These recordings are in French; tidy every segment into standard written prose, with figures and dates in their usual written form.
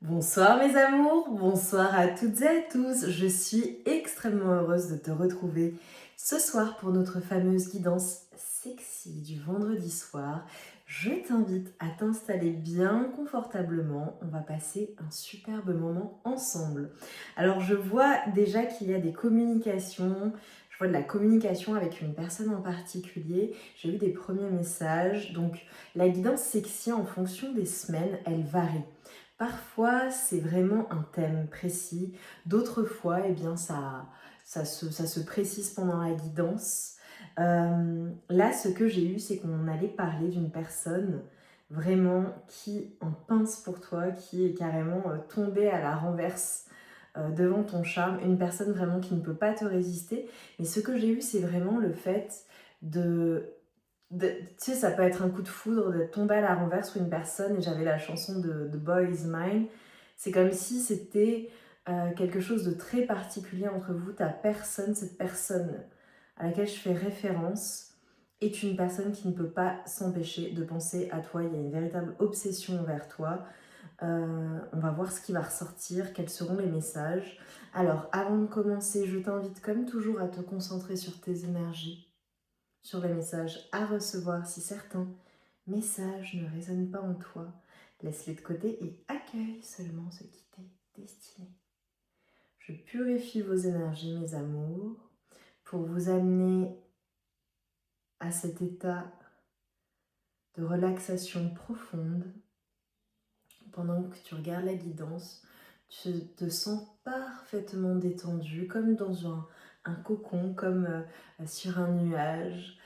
Bonsoir mes amours, bonsoir à toutes et à tous. Je suis extrêmement heureuse de te retrouver ce soir pour notre fameuse guidance sexy du vendredi soir. Je t'invite à t'installer bien confortablement. On va passer un superbe moment ensemble. Alors je vois déjà qu'il y a des communications. Je vois de la communication avec une personne en particulier. J'ai eu des premiers messages. Donc la guidance sexy en fonction des semaines, elle varie. Parfois, c'est vraiment un thème précis. D'autres fois, eh bien, ça se précise pendant la guidance. Là, ce que j'ai eu, c'est qu'on allait parler d'une personne vraiment qui en pince pour toi, qui est carrément tombée à la renverse devant ton charme. Une personne vraiment qui ne peut pas te résister. Mais ce que j'ai eu, c'est vraiment le fait de tu sais, ça peut être un coup de foudre de tomber à la renverse sur une personne, et j'avais la chanson de The Boy Is Mine. C'est comme si c'était quelque chose de très particulier entre vous. Cette personne à laquelle je fais référence, est une personne qui ne peut pas s'empêcher de penser à toi. Il y a une véritable obsession envers toi. On va voir ce qui va ressortir, quels seront les messages. Alors, avant de commencer, je t'invite comme toujours à te concentrer sur tes énergies, sur les messages à recevoir. Si certains messages ne résonnent pas en toi, laisse-les de côté et accueille seulement ce qui t'est destiné. Je purifie vos énergies, mes amours, pour vous amener à cet état de relaxation profonde. Pendant que tu regardes la guidance, tu te sens parfaitement détendu, comme dans un cocon, comme sur un nuage.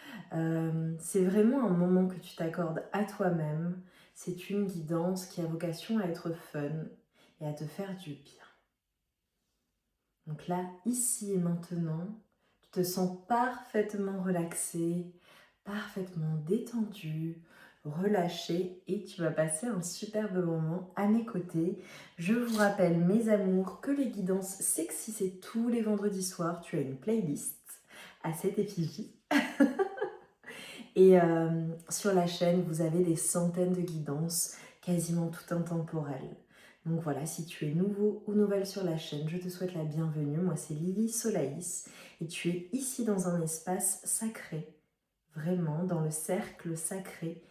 C'est vraiment un moment que tu t'accordes à toi-même. C'est une guidance qui a vocation à être fun et à te faire du bien. Donc là, ici et maintenant, tu te sens parfaitement relaxé, parfaitement détendu, relâché, et tu vas passer un superbe moment à mes côtés. Je vous rappelle, mes amours, que les guidances sexy, c'est tous les vendredis soirs. Tu as une playlist à cette effigie. Et sur la chaîne, vous avez des centaines de guidances, quasiment tout intemporelles. Donc voilà, si tu es nouveau ou nouvelle sur la chaîne, je te souhaite la bienvenue. Moi, c'est Lily Solaïs et tu es ici dans un espace sacré, vraiment dans le cercle sacré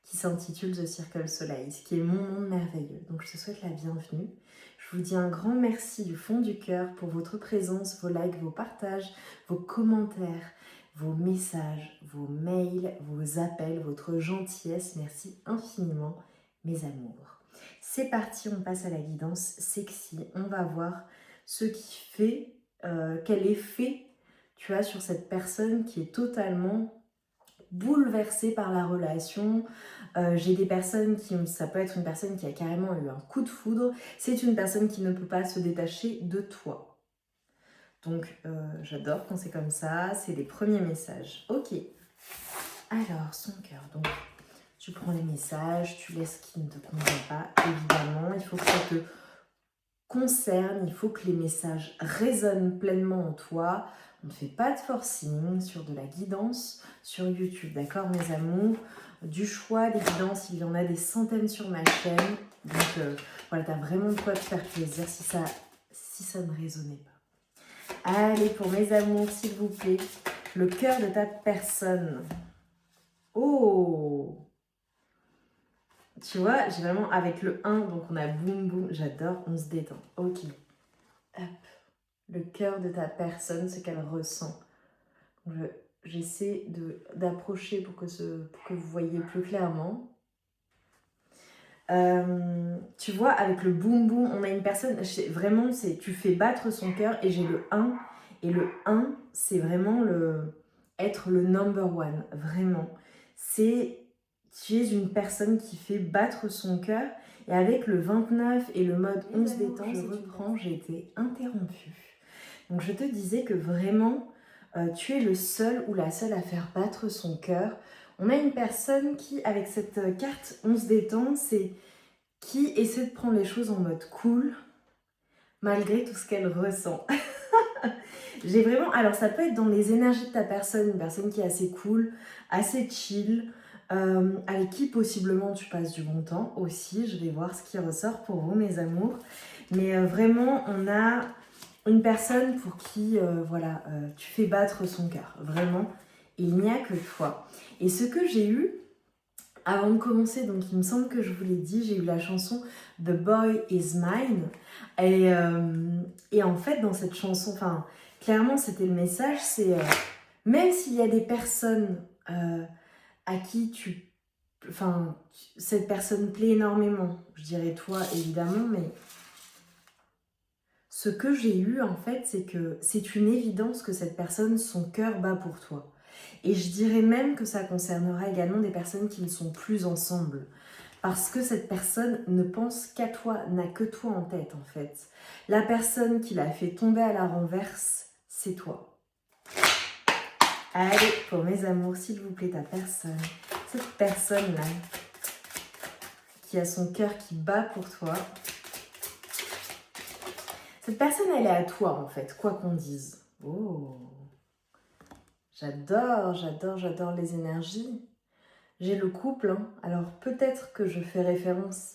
qui s'intitule The Circle Solaïs, qui est mon monde merveilleux. Donc je te souhaite la bienvenue. Je vous dis un grand merci du fond du cœur pour votre présence, vos likes, vos partages, vos commentaires, vos messages, vos mails, vos appels, votre gentillesse. Merci infiniment, mes amours. C'est parti, on passe à la guidance sexy. On va voir ce qui fait, quel effet tu as sur cette personne qui est totalement bouleversée par la relation. J'ai des personnes ça peut être une personne qui a carrément eu un coup de foudre. C'est une personne qui ne peut pas se détacher de toi. Donc, j'adore quand c'est comme ça. C'est les premiers messages. Ok. Alors, son cœur. Donc, tu prends les messages, tu laisses ce qui ne te convient pas. Évidemment, il faut que ça te concerne. Il faut que les messages résonnent pleinement en toi. On ne fait pas de forcing sur de la guidance sur YouTube. D'accord, mes amours? Du choix, des guidances, il y en a des centaines sur ma chaîne. Donc, voilà, tu as vraiment de quoi te faire plaisir si ça ne résonnait pas. Allez, pour mes amours, s'il vous plaît, le cœur de ta personne. Oh! Tu vois, j'ai vraiment, avec le 1, donc on a boum boum, j'adore, on se détend. Ok. Hop. Le cœur de ta personne, ce qu'elle ressent. J'essaie d'approcher pour que vous voyez plus clairement. Tu vois, avec le boum boum, on a une personne, vraiment, tu fais battre son cœur, et j'ai le 1. Et le 1, c'est vraiment être le number one, vraiment. Tu es une personne qui fait battre son cœur, et avec le 29 et le mode 11 détente, je reprends, j'ai été interrompue. Donc je te disais que vraiment, tu es le seul ou la seule à faire battre son cœur. On a une personne qui, avec cette carte 11 détente, qui essaie de prendre les choses en mode cool, malgré tout ce qu'elle ressent. J'ai vraiment... Alors ça peut être dans les énergies de ta personne, une personne qui est assez cool, assez chill, avec qui possiblement tu passes du bon temps aussi. Je vais voir ce qui ressort pour vous, mes amours. Mais vraiment, on a une personne pour qui voilà, tu fais battre son cœur. Vraiment, il n'y a que toi. Et ce que j'ai eu, avant de commencer, donc il me semble que je vous l'ai dit, j'ai eu la chanson The Boy Is Mine. Et en fait, dans cette chanson, enfin, clairement, c'était le message, c'est même s'il y a des personnes à qui cette personne plaît énormément, je dirais toi évidemment, mais ce que j'ai eu en fait, c'est que c'est une évidence que cette personne, son cœur bat pour toi. Et je dirais même que ça concernera également des personnes qui ne sont plus ensemble. Parce que cette personne ne pense qu'à toi, n'a que toi en tête en fait. La personne qui l'a fait tomber à la renverse, c'est toi. Allez, pour mes amours, s'il vous plaît, ta personne, cette personne-là, qui a son cœur qui bat pour toi, cette personne, elle est à toi en fait, quoi qu'on dise. Oh, j'adore les énergies. J'ai le couple, hein. Alors peut-être que je fais référence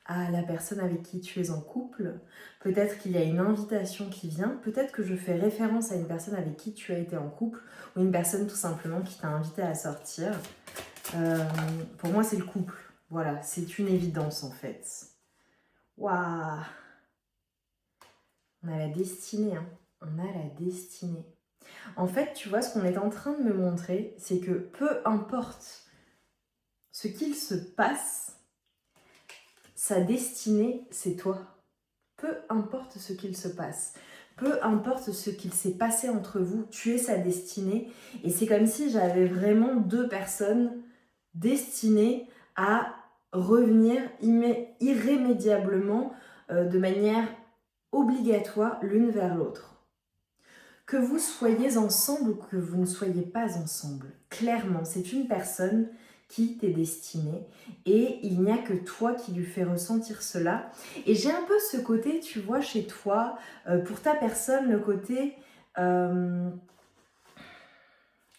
à la personne avec qui tu es en couple, peut-être qu'il y a une invitation qui vient, peut-être que je fais référence à une personne avec qui tu as été en couple, ou une personne tout simplement qui t'a invité à sortir. Pour moi, c'est le couple. Voilà, c'est une évidence en fait. Waouh! On a la destinée, hein. On a la destinée. En fait, tu vois, ce qu'on est en train de me montrer, c'est que peu importe ce qu'il se passe, sa destinée, c'est toi. Peu importe ce qu'il se passe, peu importe ce qu'il s'est passé entre vous, tu es sa destinée. Et c'est comme si j'avais vraiment deux personnes destinées à revenir irrémédiablement, de manière obligatoire l'une vers l'autre. Que vous soyez ensemble ou que vous ne soyez pas ensemble, clairement, c'est une personne qui t'est destinée et il n'y a que toi qui lui fais ressentir cela. Et j'ai un peu ce côté, tu vois, chez toi, pour ta personne, le côté...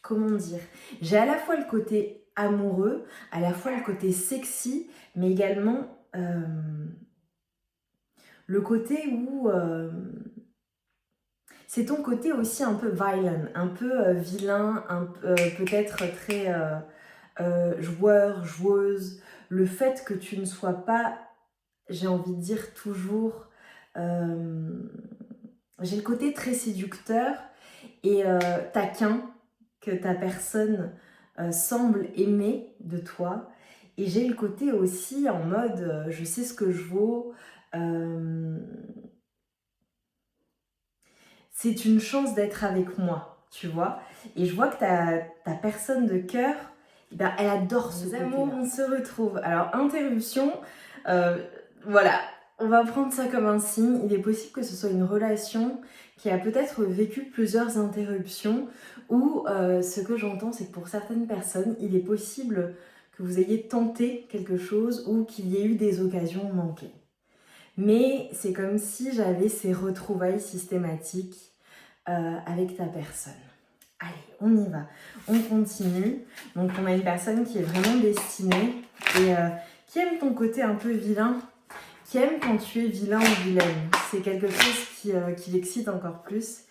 comment dire? J'ai à la fois le côté amoureux, à la fois le côté sexy, mais également le côté où... c'est ton côté aussi un peu violent, un peu vilain, peut-être très joueur, joueuse. Le fait que tu ne sois pas, j'ai envie de dire toujours, j'ai le côté très séducteur et taquin que ta personne semble aimer de toi. Et j'ai le côté aussi en mode, je sais ce que je vaux. C'est une chance d'être avec moi, tu vois. Et je vois que ta personne de cœur, eh ben, elle adore ce côté-là. Amours, on se retrouve. Alors, interruption, voilà, on va prendre ça comme un signe. Il est possible que ce soit une relation qui a peut-être vécu plusieurs interruptions ou ce que j'entends, c'est que pour certaines personnes, il est possible que vous ayez tenté quelque chose ou qu'il y ait eu des occasions manquées. Mais c'est comme si j'avais ces retrouvailles systématiques avec ta personne. Allez, on y va. On continue. Donc, on a une personne qui est vraiment destinée et qui aime ton côté un peu vilain, qui aime quand tu es vilain ou vilaine. C'est quelque chose qui l'excite encore plus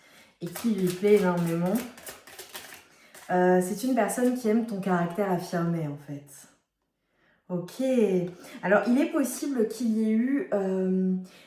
et qui lui plaît énormément. C'est une personne qui aime ton caractère affirmé, en fait. Ok. Alors, il est possible qu'il y ait eu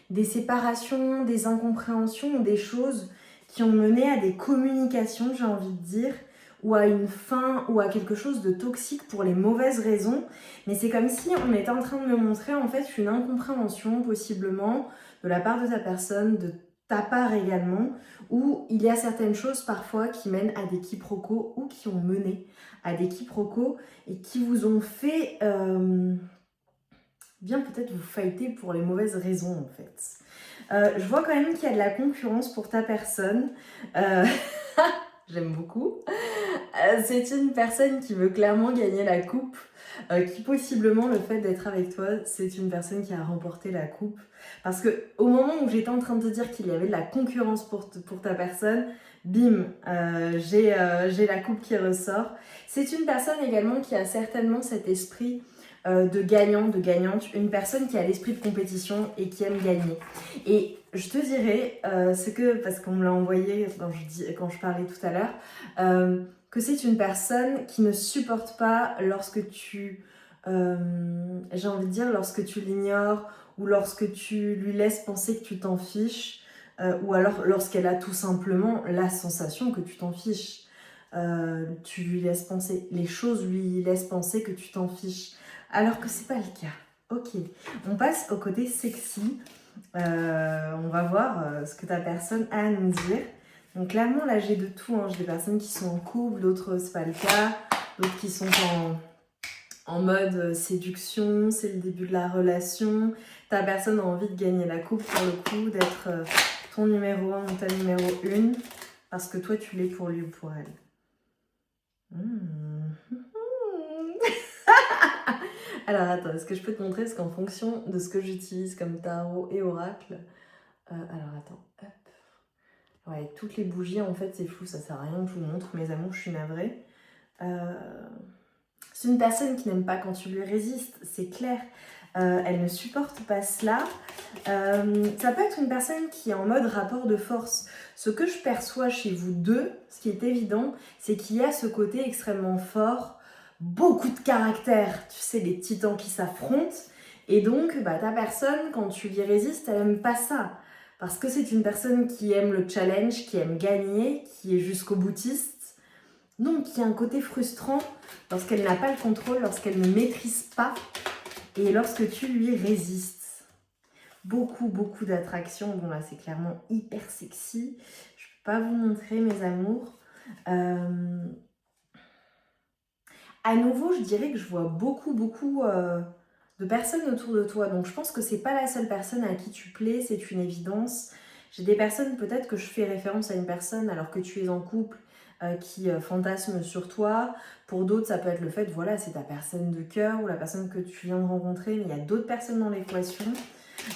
des séparations, des incompréhensions ou des choses qui ont mené à des communications, j'ai envie de dire, ou à une fin, ou à quelque chose de toxique pour les mauvaises raisons. Mais c'est comme si on était en train de me montrer en fait une incompréhension possiblement de la part de ta personne, de ta part également, où il y a certaines choses parfois qui mènent à des quiproquos ou qui ont mené à des quiproquos et qui vous ont fait bien peut-être vous fighter pour les mauvaises raisons en fait. Je vois quand même qu'il y a de la concurrence pour ta personne. j'aime beaucoup. C'est une personne qui veut clairement gagner la coupe, qui possiblement le fait d'être avec toi, c'est une personne qui a remporté la coupe. Parce que au moment où j'étais en train de te dire qu'il y avait de la concurrence pour ta personne, bim, j'ai la coupe qui ressort. C'est une personne également qui a certainement cet esprit de gagnant, de gagnante, une personne qui a l'esprit de compétition et qui aime gagner. Et je te dirais, parce qu'on me l'a envoyé quand je parlais tout à l'heure, que c'est une personne qui ne supporte pas lorsque j'ai envie de dire, lorsque tu l'ignores ou lorsque tu lui laisses penser que tu t'en fiches, ou alors lorsqu'elle a tout simplement la sensation que tu t'en fiches. Tu lui laisses penser, les choses lui laissent penser que tu t'en fiches, alors que c'est pas le cas. Ok, on passe au côté sexy. On va voir ce que ta personne a à nous dire. Donc clairement là j'ai de tout, hein. J'ai des personnes qui sont en couple, d'autres c'est pas le cas, d'autres qui sont en mode séduction, c'est le début de la relation. Ta personne a envie de gagner la coupe pour le coup, d'être ton numéro 1 ou ta numéro 1, parce que toi tu l'es pour lui ou pour elle. Alors attends, est-ce que je peux te montrer? Parce qu'en fonction de ce que j'utilise comme tarot et oracle, alors attends, hop. Ouais, toutes les bougies, en fait, c'est flou, ça sert à rien que je vous montre. Mes amours, je suis navrée. C'est une personne qui n'aime pas quand tu lui résistes, c'est clair. Elle ne supporte pas cela. Ça peut être une personne qui est en mode rapport de force. Ce que je perçois chez vous deux, ce qui est évident, c'est qu'il y a ce côté extrêmement fort, beaucoup de caractère, tu sais, les titans qui s'affrontent. Et donc, ta personne, quand tu lui résistes, elle n'aime pas ça. Parce que c'est une personne qui aime le challenge, qui aime gagner, qui est jusqu'au boutiste. Donc, il y a un côté frustrant lorsqu'elle n'a pas le contrôle, lorsqu'elle ne maîtrise pas et lorsque tu lui résistes. Beaucoup, beaucoup d'attraction. Bon, là, c'est clairement hyper sexy. Je ne peux pas vous montrer, mes amours. À nouveau, je dirais que je vois beaucoup, beaucoup de personnes autour de toi. Donc, je pense que c'est pas la seule personne à qui tu plais, c'est une évidence. J'ai des personnes, peut-être que je fais référence à une personne alors que tu es en couple, qui fantasme sur toi. Pour d'autres, ça peut être le fait, voilà, c'est ta personne de cœur ou la personne que tu viens de rencontrer, mais il y a d'autres personnes dans l'équation.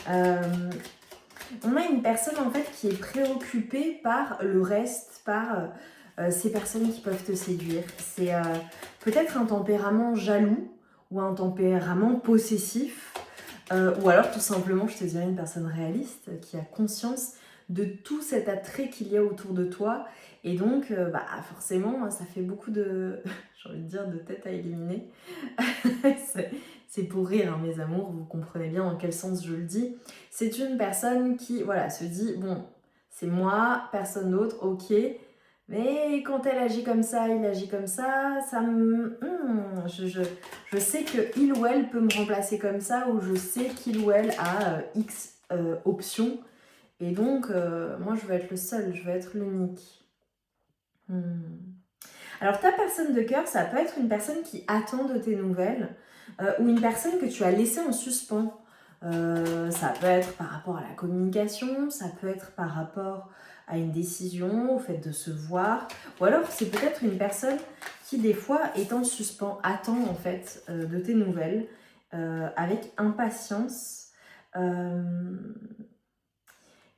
On a une personne en fait qui est préoccupée par le reste, par ces personnes qui peuvent te séduire. C'est peut-être un tempérament jaloux ou un tempérament possessif, ou alors tout simplement, je te dirais, une personne réaliste qui a conscience de tout cet attrait qu'il y a autour de toi. Et donc, forcément, ça fait beaucoup de, j'ai envie de dire, de tête à éliminer. C'est pour rire, hein, mes amours, vous comprenez bien dans quel sens je le dis. C'est une personne qui, voilà, se dit, bon, c'est moi, personne d'autre, ok. Mais quand elle agit comme ça, il agit comme ça je sais que il ou elle peut me remplacer comme ça, ou je sais qu'il ou elle a X options. Et donc, moi, je veux être le seul, je veux être l'unique. Alors, ta personne de cœur, ça peut être une personne qui attend de tes nouvelles, ou une personne que tu as laissée en suspens. Ça peut être par rapport à la communication, ça peut être par rapport à une décision, au fait de se voir, ou alors c'est peut-être une personne qui des fois est en suspens, attend en fait de tes nouvelles avec impatience.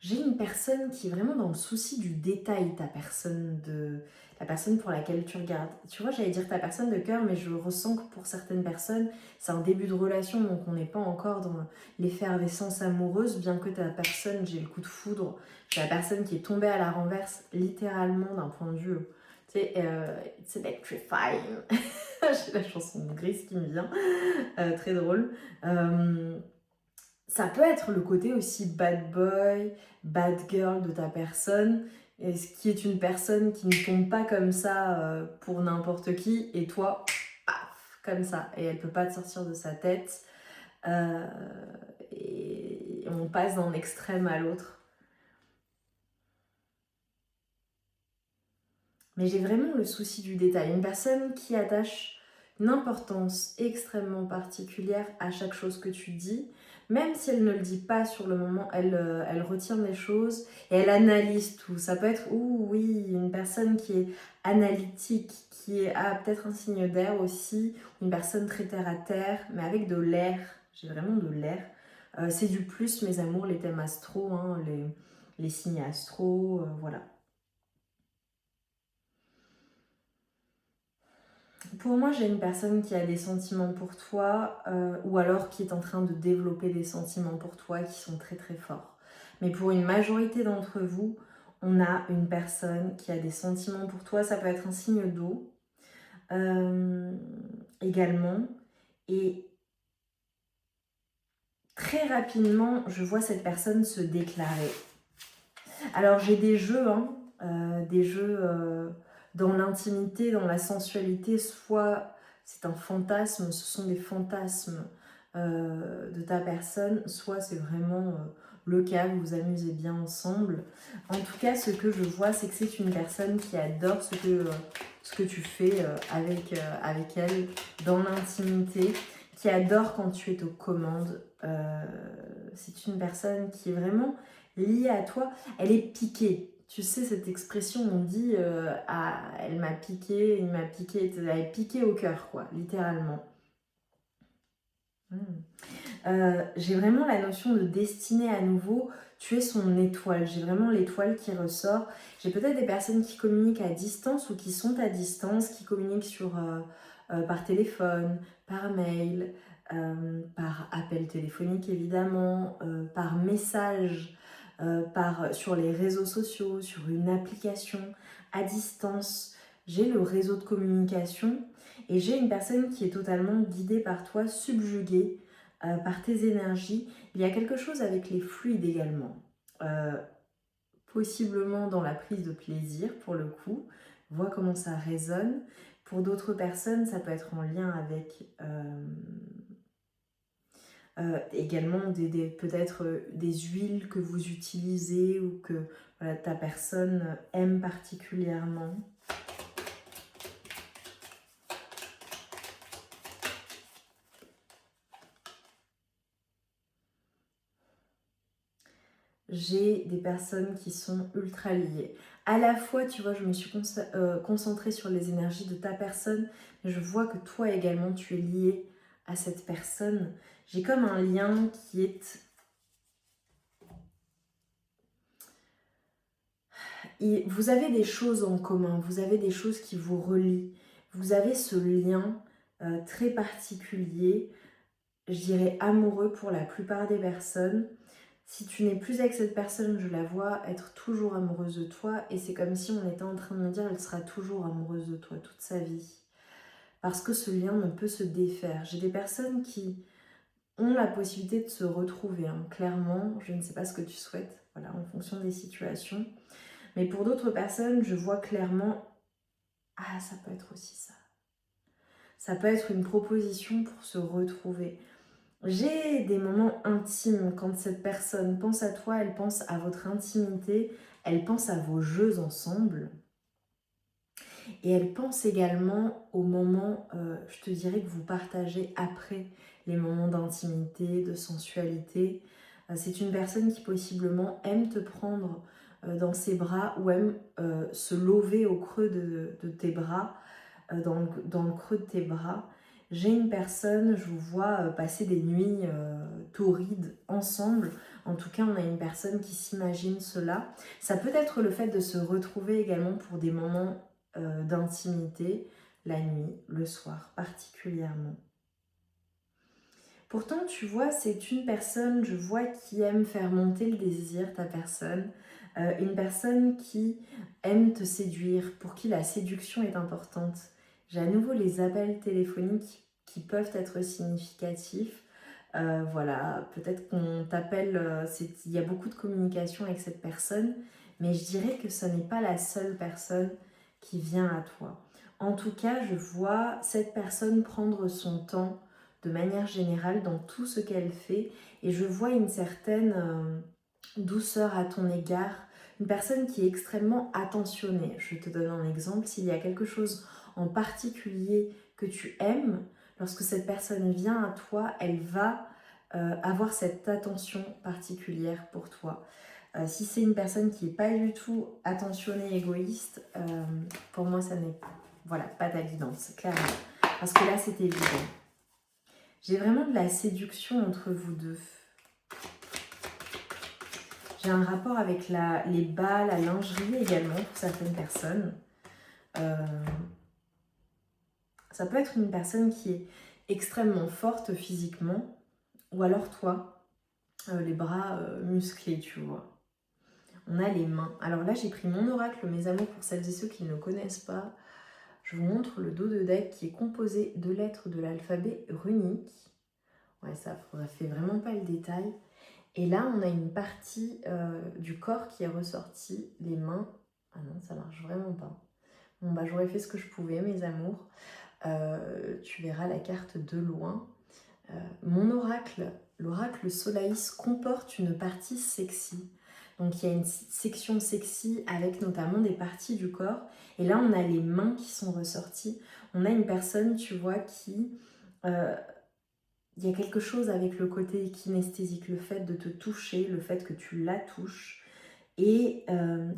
J'ai une personne qui est vraiment dans le souci du détail, la personne pour laquelle tu regardes. Tu vois, j'allais dire ta personne de cœur, mais je ressens que pour certaines personnes, c'est un début de relation, donc on n'est pas encore dans l'effervescence amoureuse, bien que ta personne, j'ai le coup de foudre, j'ai la personne qui est tombée à la renverse, littéralement d'un point de vue, tu sais, it's electrifying. J'ai la chanson de Gris qui me vient, très drôle. Ça peut être le côté aussi bad boy, bad girl de ta personne, et ce qui est une personne qui ne tombe pas comme ça pour n'importe qui, et toi, paf, comme ça, et elle peut pas te sortir de sa tête, et on passe d'un extrême à l'autre. Mais j'ai vraiment le souci du détail, une personne qui attache une importance extrêmement particulière à chaque chose que tu dis, Même si elle ne le dit pas sur le moment, elle retient des choses et elle analyse tout. Ça peut être, oui, une personne qui est analytique, a peut-être un signe d'air aussi, une personne très terre à terre, mais avec de l'air. J'ai vraiment de l'air. C'est du plus, mes amours, les thèmes astro, hein, les signes astro, voilà. Pour moi, j'ai une personne qui a des sentiments pour toi, ou alors qui est en train de développer des sentiments pour toi qui sont très très forts. Mais pour une majorité d'entre vous, on a une personne qui a des sentiments pour toi. Ça peut être un signe d'eau également. Et très rapidement, je vois cette personne se déclarer. Alors j'ai des jeux, des jeux dans l'intimité, dans la sensualité, soit c'est un fantasme, ce sont des fantasmes de ta personne, soit c'est vraiment le cas, vous vous amusez bien ensemble. En tout cas, ce que je vois, c'est que c'est une personne qui adore ce que tu fais avec elle dans l'intimité, qui adore quand tu es aux commandes. C'est une personne qui est vraiment liée à toi. Elle est piquée. Tu sais, cette expression, on dit ah, elle m'a piqué, il m'a piqué, elle est piquée au cœur, quoi, littéralement. J'ai vraiment la notion de destinée à nouveau. Tu es son étoile. J'ai vraiment l'étoile qui ressort. J'ai peut-être des personnes qui communiquent à distance ou qui sont à distance, qui communiquent par téléphone, par mail, par appel téléphonique évidemment, par message, sur les réseaux sociaux, sur une application, à distance. J'ai le réseau de communication et j'ai une personne qui est totalement guidée par toi, subjuguée par tes énergies. Il y a quelque chose avec les fluides également. Possiblement dans la prise de plaisir pour le coup. Vois comment ça résonne. Pour d'autres personnes, ça peut être en lien avec également peut-être des huiles que vous utilisez ou que voilà, ta personne aime particulièrement. J'ai des personnes qui sont ultra liées. À la fois, tu vois, je me suis concentrée sur les énergies de ta personne, mais je vois que toi également, tu es lié à cette personne. J'ai comme un lien qui est... Et vous avez des choses en commun, vous avez des choses qui vous relient. Vous avez ce lien très particulier, je dirais amoureux pour la plupart des personnes. Si tu n'es plus avec cette personne, je la vois être toujours amoureuse de toi et c'est comme si on était en train de me dire elle sera toujours amoureuse de toi toute sa vie. Parce que ce lien ne peut se défaire. J'ai des personnes qui ont la possibilité de se retrouver, hein. Clairement, je ne sais pas ce que tu souhaites, voilà, en fonction des situations. Mais pour d'autres personnes, je vois clairement, ah, ça peut être aussi ça. Ça peut être une proposition pour se retrouver. J'ai des moments intimes quand cette personne pense à toi, elle pense à votre intimité, elle pense à vos jeux ensemble. Et elle pense également aux moments, je te dirais, que vous partagez après les moments d'intimité, de sensualité. C'est une personne qui possiblement aime te prendre dans ses bras ou aime se lever au creux de tes bras, dans le creux de tes bras. J'ai une personne, je vous vois passer des nuits torrides ensemble. En tout cas, on a une personne qui s'imagine cela. Ça peut être le fait de se retrouver également pour des moments d'intimité, la nuit, le soir particulièrement. Pourtant, tu vois, c'est une personne, je vois, qui aime faire monter le désir, ta personne. Une personne qui aime te séduire, pour qui la séduction est importante. J'ai à nouveau les appels téléphoniques qui peuvent être significatifs. Voilà, peut-être qu'on t'appelle, il y a beaucoup de communication avec cette personne, mais je dirais que ce n'est pas la seule personne qui vient à toi. En tout cas, je vois cette personne prendre son temps de manière générale dans tout ce qu'elle fait et je vois une certaine douceur à ton égard, une personne qui est extrêmement attentionnée. Je te donne un exemple, s'il y a quelque chose en particulier que tu aimes, lorsque cette personne vient à toi, elle va avoir cette attention particulière pour toi. Si c'est une personne qui n'est pas du tout attentionnée, égoïste, pour moi ça n'est voilà, pas ta guidance, clairement. Parce que là c'est évident. J'ai vraiment de la séduction entre vous deux. J'ai un rapport avec les bas, la lingerie également pour certaines personnes. Ça peut être une personne qui est extrêmement forte physiquement, ou alors toi, les bras musclés, tu vois. On a les mains. Alors là, j'ai pris mon oracle, mes amours, pour celles et ceux qui ne le connaissent pas. Je vous montre le dos de deck qui est composé de lettres de l'alphabet runique. Ouais, ça fait vraiment pas le détail. Et là, on a une partie du corps qui est ressortie, les mains. Ah non, ça marche vraiment pas. Bon, bah, j'aurais fait ce que je pouvais, mes amours. Tu verras la carte de loin. Mon oracle, l'oracle Solaïs, comporte une partie sexy. Donc, il y a une section sexy avec notamment des parties du corps. Et là, on a les mains qui sont ressorties. On a une personne, tu vois, qui... il y a quelque chose avec le côté kinesthésique, le fait de te toucher, le fait que tu la touches. Et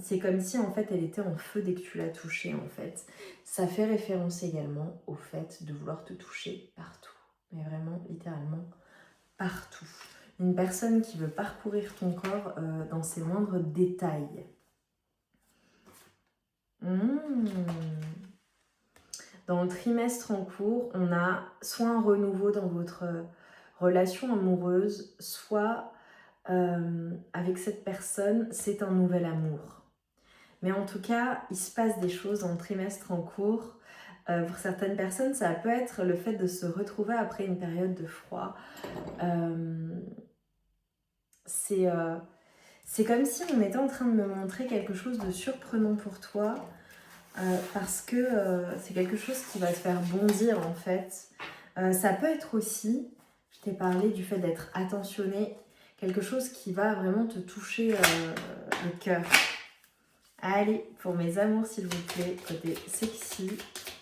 c'est comme si en fait elle était en feu dès que tu l'as touchée en fait. Ça fait référence également au fait de vouloir te toucher partout. Mais vraiment, littéralement, partout. Une personne qui veut parcourir ton corps dans ses moindres détails. Dans le trimestre en cours, on a soit un renouveau dans votre relation amoureuse, soit avec cette personne, c'est un nouvel amour. Mais en tout cas, il se passe des choses dans le trimestre en cours. Pour certaines personnes, ça peut être le fait de se retrouver après une période de froid. C'est comme si on était en train de me montrer quelque chose de surprenant pour toi. Parce que c'est quelque chose qui va te faire bondir en fait. Ça peut être aussi, je t'ai parlé du fait d'être attentionné, quelque chose qui va vraiment te toucher le cœur. Allez, pour mes amours s'il vous plaît, côté sexy,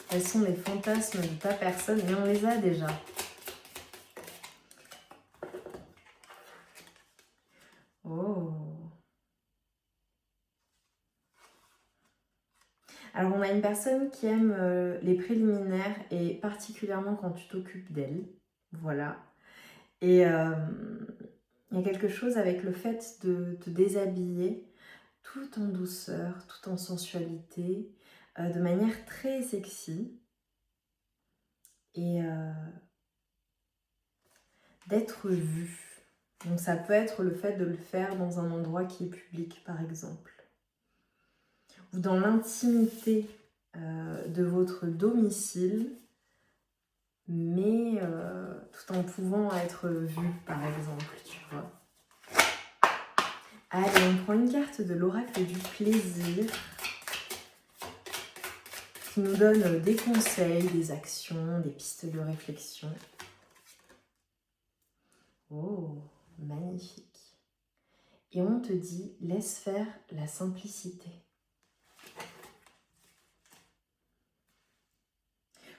quels sont les fantasmes de ta personne? Mais on les a déjà. Oh. Alors on a une personne qui aime les préliminaires et particulièrement quand tu t'occupes d'elle. Voilà. Et il y a quelque chose avec le fait de te déshabiller tout en douceur, tout en sensualité, de manière très sexy. Et d'être vu. Donc ça peut être le fait de le faire dans un endroit qui est public par exemple. Ou dans l'intimité de votre domicile, mais tout en pouvant être vu par exemple, tu vois. Allez, on prend une carte de l'oracle du plaisir qui nous donne des conseils, des actions, des pistes de réflexion. Oh, magnifique. Et on te dit, laisse faire la simplicité.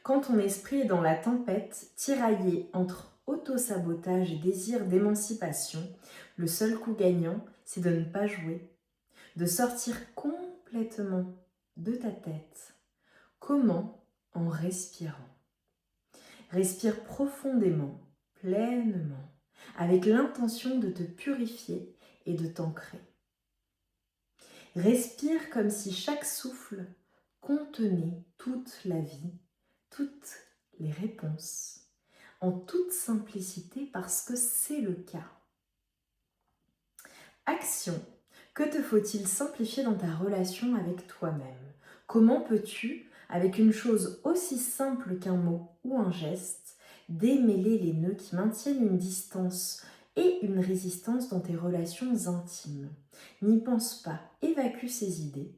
Quand ton esprit est dans la tempête, tiraillé entre autosabotage et désir d'émancipation, le seul coup gagnant, c'est de ne pas jouer, de sortir complètement de ta tête. Comment? En respirant. Respire profondément, pleinement, avec l'intention de te purifier et de t'ancrer. Respire comme si chaque souffle contenait toute la vie, toutes les réponses, en toute simplicité parce que c'est le cas. Action. Que te faut-il simplifier dans ta relation avec toi-même? Comment peux-tu, avec une chose aussi simple qu'un mot ou un geste, démêler les nœuds qui maintiennent une distance et une résistance dans tes relations intimes? N'y pense pas, évacue ces idées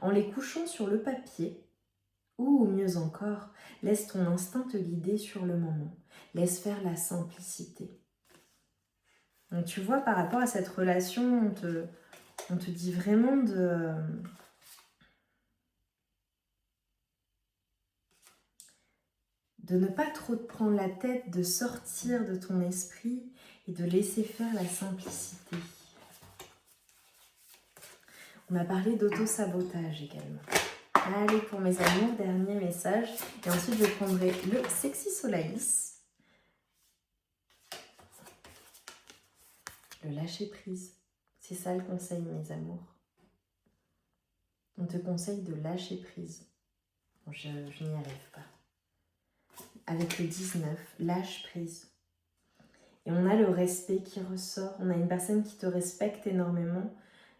en les couchant sur le papier ou mieux encore, laisse ton instinct te guider sur le moment. Laisse faire la simplicité. Donc tu vois, par rapport à cette relation, on te dit vraiment de ne pas trop te prendre la tête, de sortir de ton esprit et de laisser faire la simplicité. On a parlé d'auto-sabotage également. Allez, pour mes amours, dernier message. Et ensuite, je prendrai le Sexy Solaris. Le lâcher prise. C'est ça le conseil, mes amours. On te conseille de lâcher prise. Bon, je n'y arrive pas. Avec le 19, lâche prise. Et on a le respect qui ressort. On a une personne qui te respecte énormément.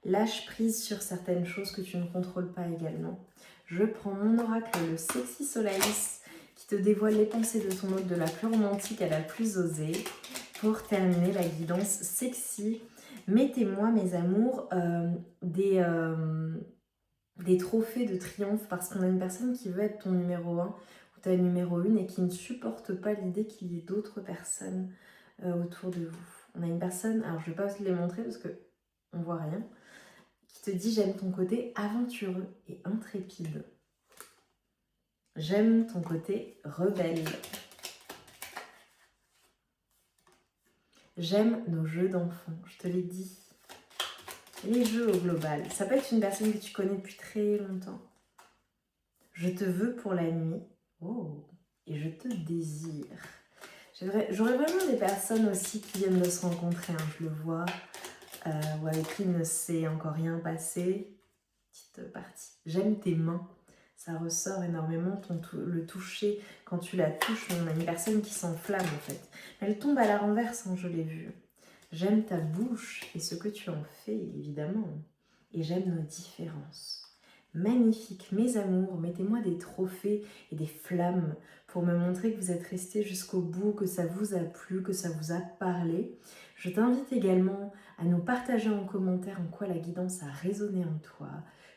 Lâche prise sur certaines choses que tu ne contrôles pas également. Je prends mon oracle, le Sexy Solaris, qui te dévoile les pensées de ton hôte de la plus romantique à la plus osée. Pour terminer la guidance sexy, mettez-moi, mes amours, des trophées de triomphe, parce qu'on a une personne qui veut être ton numéro 1 ou ta numéro 1 et qui ne supporte pas l'idée qu'il y ait d'autres personnes autour de vous. On a une personne, alors je ne vais pas te les montrer parce qu'on ne voit rien, qui te dit: j'aime ton côté aventureux et intrépide. J'aime ton côté rebelle. J'aime nos jeux d'enfants, je te l'ai dit. Les jeux au global. Ça peut être une personne que tu connais depuis très longtemps. Je te veux pour la nuit. Oh, et je te désire. J'aurais vraiment des personnes aussi qui viennent de se rencontrer, hein, je le vois, ou avec qui il ne s'est encore rien passé. Petite partie. J'aime tes mains. Ça ressort énormément, le toucher. Quand tu la touches, on a une personne qui s'enflamme en fait. Elle tombe à la renverse, hein, je l'ai vue. J'aime ta bouche et ce que tu en fais, évidemment. Et j'aime nos différences. Magnifique, mes amours, mettez-moi des trophées et des flammes pour me montrer que vous êtes restés jusqu'au bout, que ça vous a plu, que ça vous a parlé. Je t'invite également à nous partager en commentaire en quoi la guidance a résonné en toi.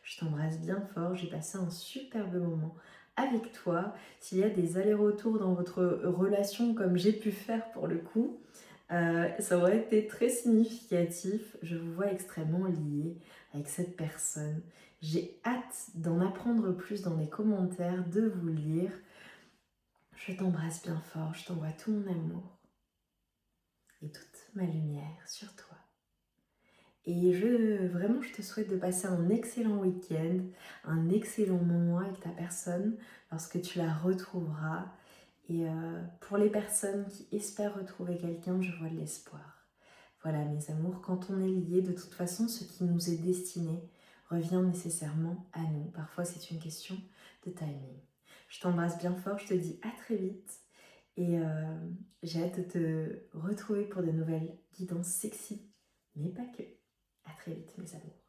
Je t'embrasse bien fort, j'ai passé un superbe moment avec toi. S'il y a des allers-retours dans votre relation comme j'ai pu faire pour le coup, ça aurait été très significatif. Je vous vois extrêmement liés avec cette personne. J'ai hâte d'en apprendre plus dans les commentaires, de vous lire. Je t'embrasse bien fort, je t'envoie tout mon amour et toute ma lumière sur toi. Et vraiment, je te souhaite de passer un excellent week-end, un excellent moment avec ta personne lorsque tu la retrouveras. Et pour les personnes qui espèrent retrouver quelqu'un, je vois de l'espoir. Voilà, mes amours, quand on est liés, de toute façon, ce qui nous est destiné revient nécessairement à nous. Parfois, c'est une question de timing. Je t'embrasse bien fort, je te dis à très vite. Et j'ai hâte de te retrouver pour de nouvelles guidances sexy, mais pas que. À très vite, mes amours.